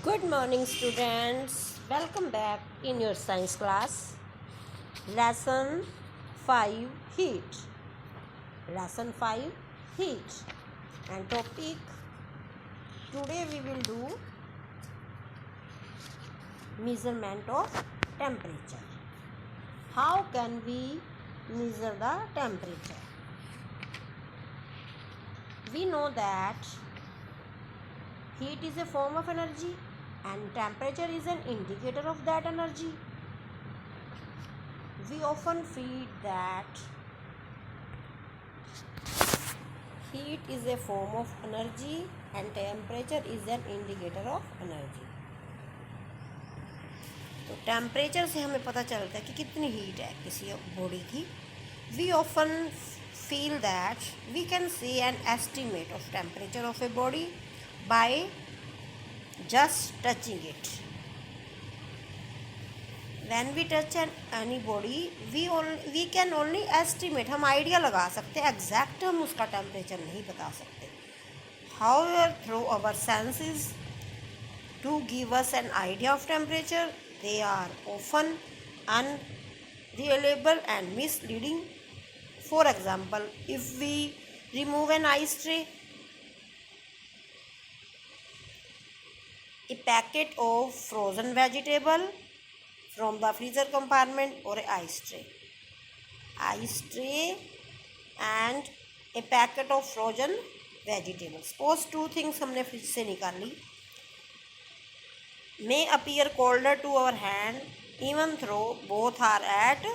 Good morning, students. Welcome back in your science class. Lesson 5 Heat. Lesson 5 Heat. And topic today we will do measurement of temperature. How can we measure the temperature? We know that heat is a form of energy and temperature is an indicator of that energy. We often feel that heat is a form of energy and temperature is an indicator of energy. तो temperature से हमें पता चलता है कि कितनी heat है किसी बॉडी की. We often feel that we can see an estimate of temperature of a body by just touching it. When we touch any body, we can only estimate. हम आइडिया लगा सकते हैं, एग्जैक्ट हम उसका temperature नहीं बता सकते. However, through our senses to give us an idea of temperature, they are often unreliable and misleading. For example, if we remove an ice tray, a packet of frozen vegetable from the freezer compartment or a ice tray and a packet of frozen vegetables. Suppose two things हमने fridge से निकाली, may appear colder to our hand even though both are at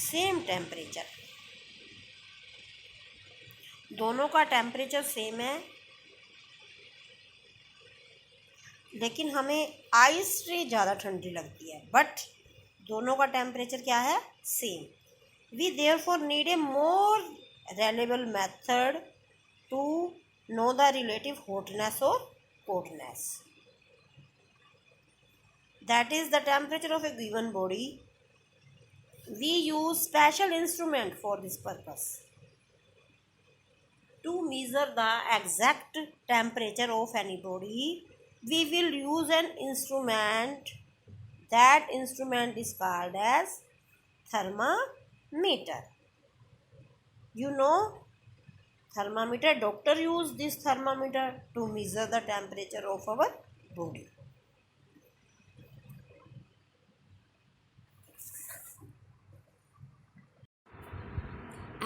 same temperature. दोनों का temperature same है लेकिन हमें ice tray ज़्यादा ठंडी लगती है, बट दोनों का टेम्परेचर क्या है? Same. We therefore need a more reliable method to know the relative hotness और coldness. That is the temperature of a given body. We use special instrument for this purpose. To measure the exact temperature of any body, we will use an instrument. That instrument is called as thermometer. You know, thermometer, doctor use this thermometer to measure the temperature of our body.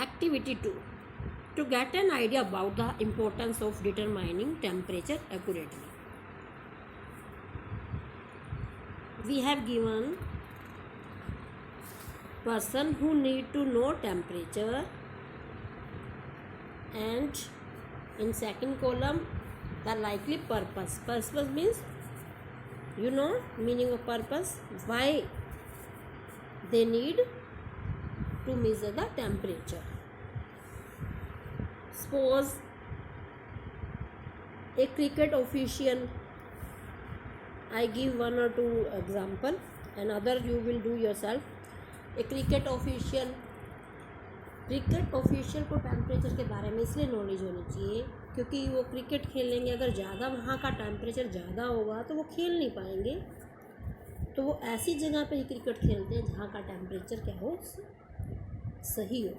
Activity 2. To get an idea about the importance of determining temperature accurately, we have given person who need to know temperature, and in second column the likely purpose. Purpose means, you know, meaning of purpose, why they need to measure the temperature. Suppose a cricket official, I give one or two example and other you will do yourself. A cricket official को temperature के बारे में इसलिए knowledge होनी चाहिए क्योंकि वो cricket खेलेंगे. अगर ज़्यादा वहाँ का टेम्परेचर ज़्यादा होगा तो वो खेल नहीं पाएंगे. तो वो ऐसी जगह पे ही क्रिकेट खेलते हैं जहाँ का टेम्परेचर क्या हो, सही हो,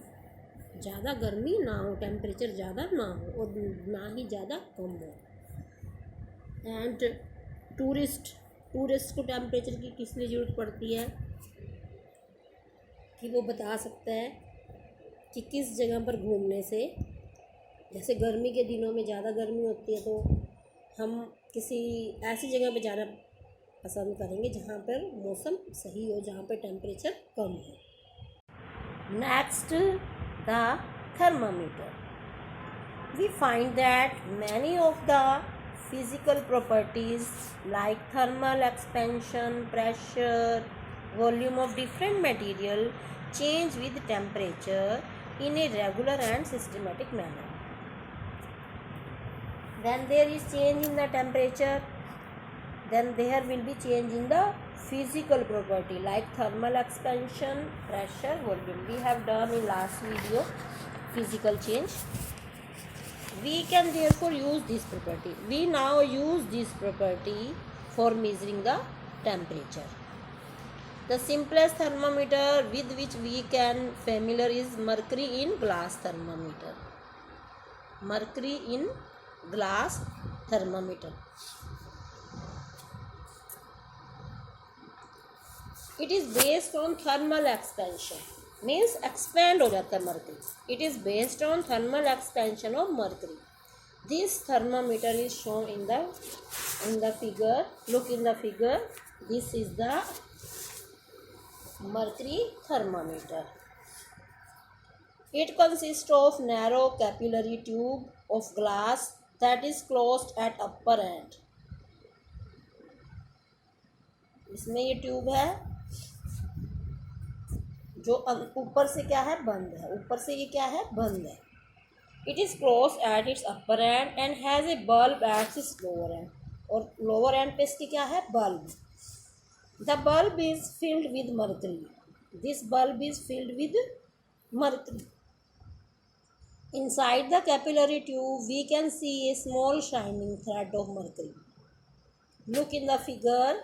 ज़्यादा गर्मी ना हो, टेम्परेचर ज़्यादा ना हो और ना ही ज़्यादा कम हो. एंड टूरिस्ट को टेम्परेचर की किस लिए ज़रूरत पड़ती है कि वो बता सकता है कि किस जगह पर घूमने से, जैसे गर्मी के दिनों में ज़्यादा गर्मी होती है तो हम किसी ऐसी जगह पे जाना पसंद करेंगे जहाँ पर मौसम सही हो, जहाँ पर टेम्परेचर कम हो. Next, the thermometer. We find that many of the physical properties like thermal expansion, pressure, volume of different material change with temperature in a regular and systematic manner. When there is change in the temperature, then there will be change in the physical property like thermal expansion, pressure, volume. We have done in last video physical change. We can therefore use this property. We now use this property for measuring the temperature. The simplest thermometer with which we can familiar is mercury in glass thermometer. Mercury in glass thermometer. It is based on thermal expansion. Means expand हो जाता है mercury. It is based on thermal expansion of mercury. This thermometer is shown in the figure. Look in the figure. This is the mercury thermometer. It consists of narrow capillary tube of glass that is closed at upper end. इसमें ये tube है जो ऊपर से क्या है, बंद है. ऊपर से ये क्या है, बंद है. It is closed at its upper end and has a bulb at its lower end. और lower end पे इसकी क्या है, bulb. The bulb is filled with mercury. This bulb is filled with mercury. Inside the capillary tube, we can see a small shining thread of mercury. Look in the figure.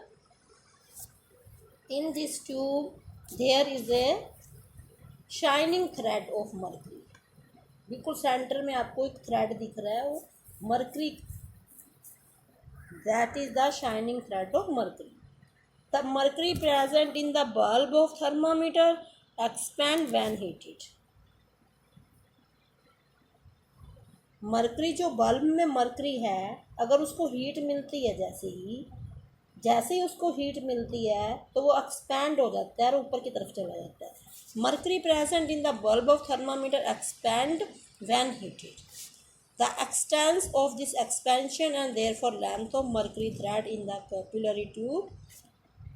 In this tube, there is a shining thread of mercury. बिल्कुल centre में आपको एक thread दिख रहा है, वो mercury. That is the shining thread of mercury. The mercury present in the bulb of thermometer expand when heated. Mercury जो bulb में मर्करी है, अगर उसको हीट मिलती है, जैसे ही उसको हीट मिलती है तो वो एक्सपैंड हो जाता है और ऊपर की तरफ चला जाता है. Mercury present in the bulb of thermometer expand when heated. The expanse of this expansion and therefore length of mercury thread in the capillary tube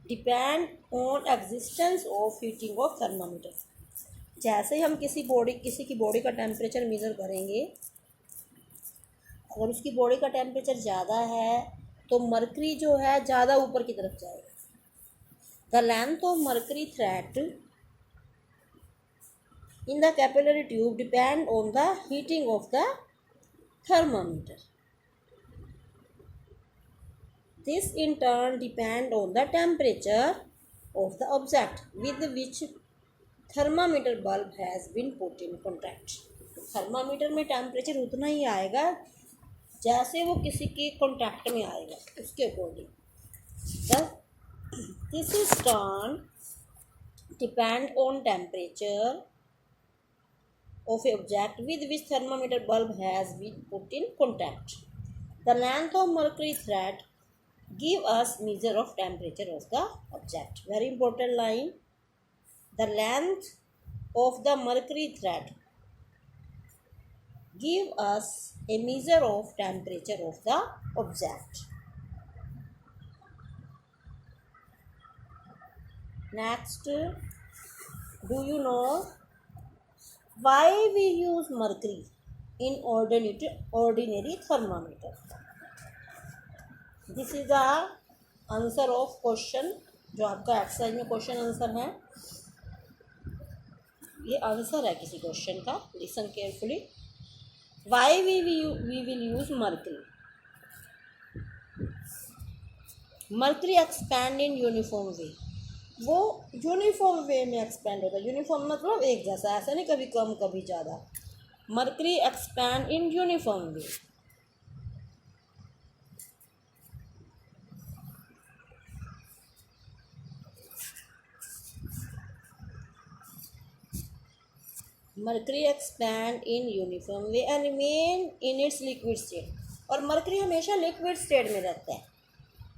depend on existence of heating of thermometer. जैसे ही हम किसी की body का temperature measure करेंगे, अगर उसकी body का temperature ज़्यादा है तो मर्करी जो है ज़्यादा ऊपर की तरफ जाएगा. The length of mercury thread in the capillary tube depend on the heating of the thermometer. This in turn depend on the temperature of the object with which thermometer bulb has been put in contact. Thermometer में temperature उतना ही आएगा जैसे वो किसी के contact में आएगा, उसके according. This is turn depend on temperature of a object with which thermometer bulb has been put in contact. The length of mercury thread give us measure of temperature of the object. Very important line. The length of the mercury thread give us a measure of temperature of the object. Next, do you know why we use mercury in ordinary thermometer? This is the answer of question जो आपका exercise में question answer है. ये answer है किसी question का. Listen carefully. Why we will use mercury? Mercury expand in uniform way. वो uniform वे में एक्सपेंड होता है. यूनिफॉर्म मतलब एक जैसा, ऐसा नहीं कभी कम कभी ज़्यादा. Mercury expand in uniform way. Mercury expand in uniform way and remain in its liquid state. और मर्करी हमेशा लिक्विड स्टेट में रहता है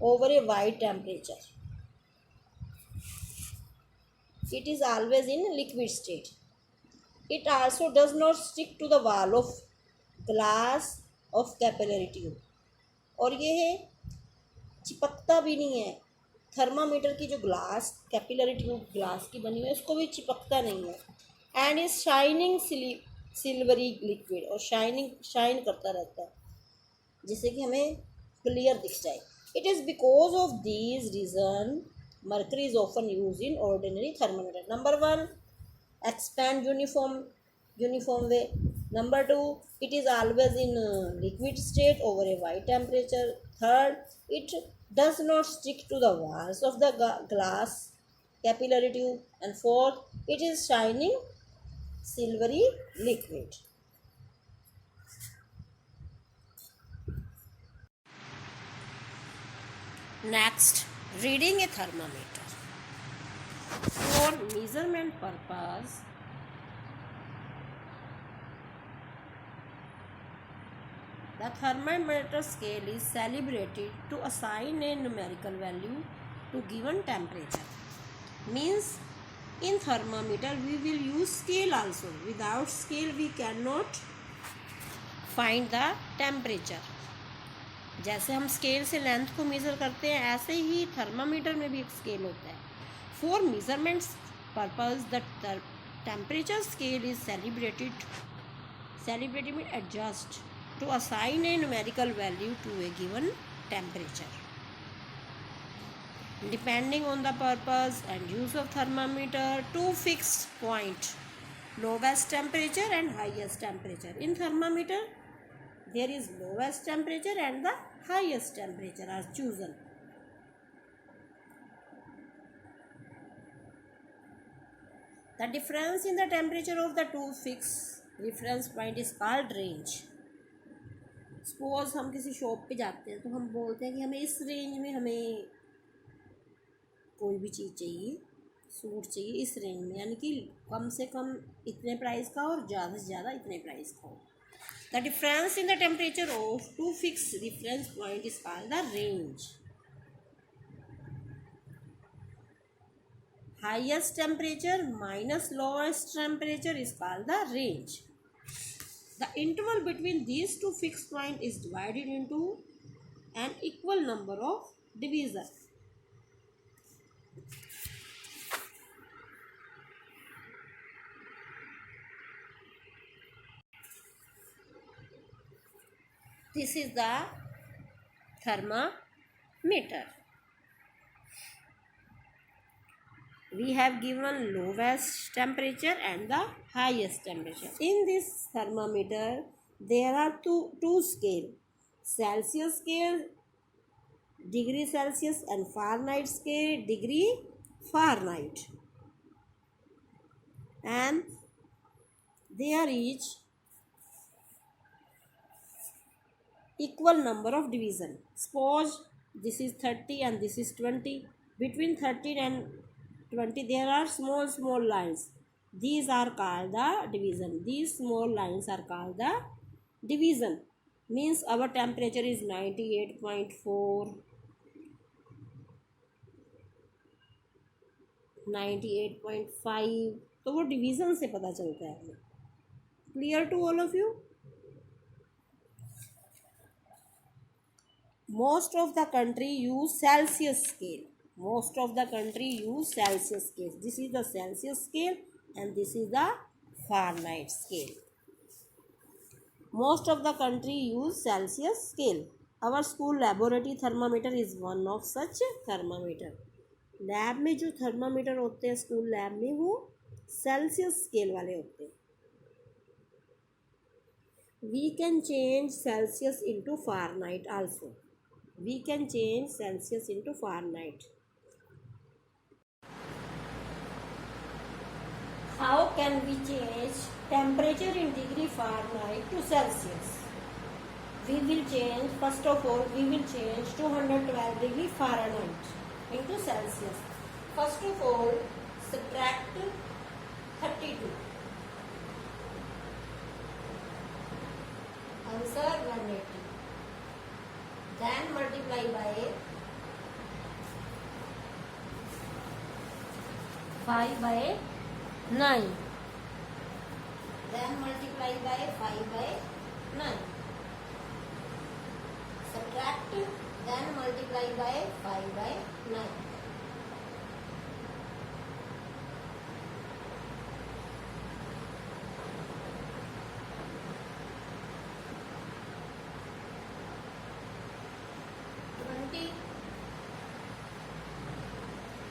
over a wide temperature. It is always in liquid state. It also does not stick to the wall of glass of capillary tube. और ये चिपकता भी नहीं है. थर्मामीटर की जो ग्लास कैपिलरी ट्यूब ग्लास की बनी हुई है उसको भी चिपकता नहीं है. And is shining silvery liquid. और शाइन करता रहता है जिससे कि हमें क्लियर दिख जाए. It is because of these reason mercury is often used in ordinary thermometer. Number 1, expand uniform way. Number 2, it is always in liquid state over a high temperature. Third, it does not stick to the walls of the glass capillary tube. And fourth, it is shining silvery liquid. Next, reading a thermometer. For measurement purpose, the thermometer scale is calibrated to assign a numerical value to given temperature. Means in thermometer we will use scale also. Without scale we cannot find the temperature. जैसे हम scale से length को measure करते हैं, ऐसे ही thermometer में भी एक स्केल होता है. For measurements purpose the temperature scale is calibrated mean adjust to assign a numerical value to a given temperature depending on the purpose and use of thermometer. Two fixed point, lowest temperature and highest temperature. In thermometer there is lowest temperature and the highest temperature are chosen. The difference in the temperature of the two fixed reference point is called range. Suppose हम किसी shop पे जाते हैं तो हम बोलते हैं कि हमें इस रेंज में हमें कोई भी चीज़ चाहिए, सूट चाहिए इस रेंज में, यानी कि कम से कम इतने प्राइस का और ज़्यादा से ज़्यादा इतने प्राइस का हो. The difference in the temperature of two fix reference point is called the range. Highest temperature minus lowest temperature is called the range. The interval between these two fixed points is divided into an equal number of divisions. This is the thermometer. We have given lowest temperature and the highest temperature. In this thermometer there are two scale, Celsius scale degree Celsius and Fahrenheit scale degree Fahrenheit, and they are each equal number of division. Suppose this is 30 and this is 20. Between 30 and 20 there are small lines. These are called the division. These small lines are called the division. Means our temperature is 98.4, 98.5. तो वो division से पता चलता है हमें. Clear to all of you? Most of the country use Celsius scale. Most of the country use Celsius scale. This is the Celsius scale and this is the Fahrenheit scale. Most of the country use Celsius scale. Our school laboratory thermometer is one of such thermometer. Lab में जो thermometer होते हैं school lab में वो Celsius scale वाले होते हैं. We can change Celsius into Fahrenheit also. We can change Celsius into Fahrenheit. How can we change temperature in degree Fahrenheit to Celsius? We will change, first of all, we will change 212 degree Fahrenheit into Celsius. First of all, subtract 32. Answer 180. Then multiply by 5 by 9. Then multiply by 5 by 9. Subtract, then multiply by 5 by 9.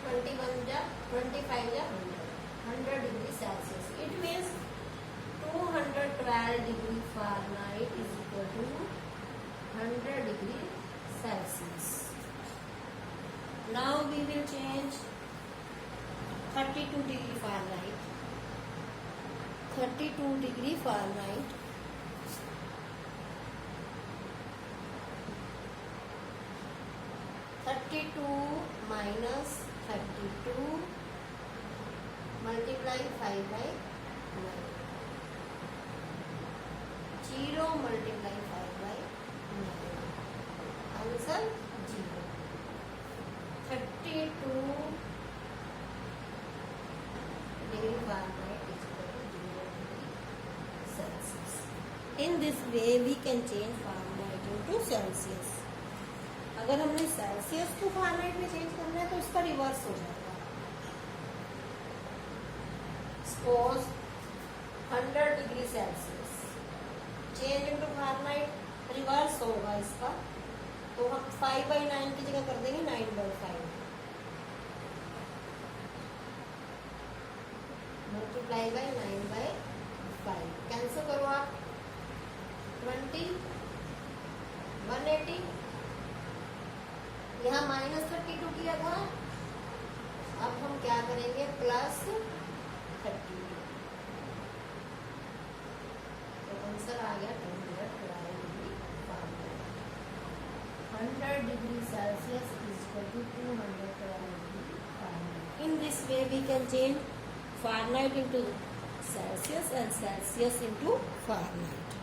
Twenty-one 25 100 degree Celsius. It means 212 degree Fahrenheit is equal to 100 degree Celsius. Now we will change 32 degree Fahrenheit. 32 degree Fahrenheit. 32 minus 32 multiply 5 by 9. 0 multiply 5 by 9. Answer 0. 32 degree Fahrenheit is equal to 0 degree Celsius. In this way we can change Fahrenheit into Celsius. अगर हमने Celsius को Fahrenheit में change करना है तो इसका reverse हो जाएगा. Suppose 100 degree Celsius change into Fahrenheit reverse होगा इसका, तो हम 5/9 की जगह कर देंगे 9/5 मल्टीप्लाई बाय 9/5. कैंसिल करो आप. 20 180. यहाँ -32 किया था, अब हम क्या करेंगे +30. तो आंसर आ गया 212 degree Fahrenheit. 100 degree Celsius is equal to 212 degree Fahrenheit. In this way we can change Fahrenheit into Celsius and Celsius into Fahrenheit.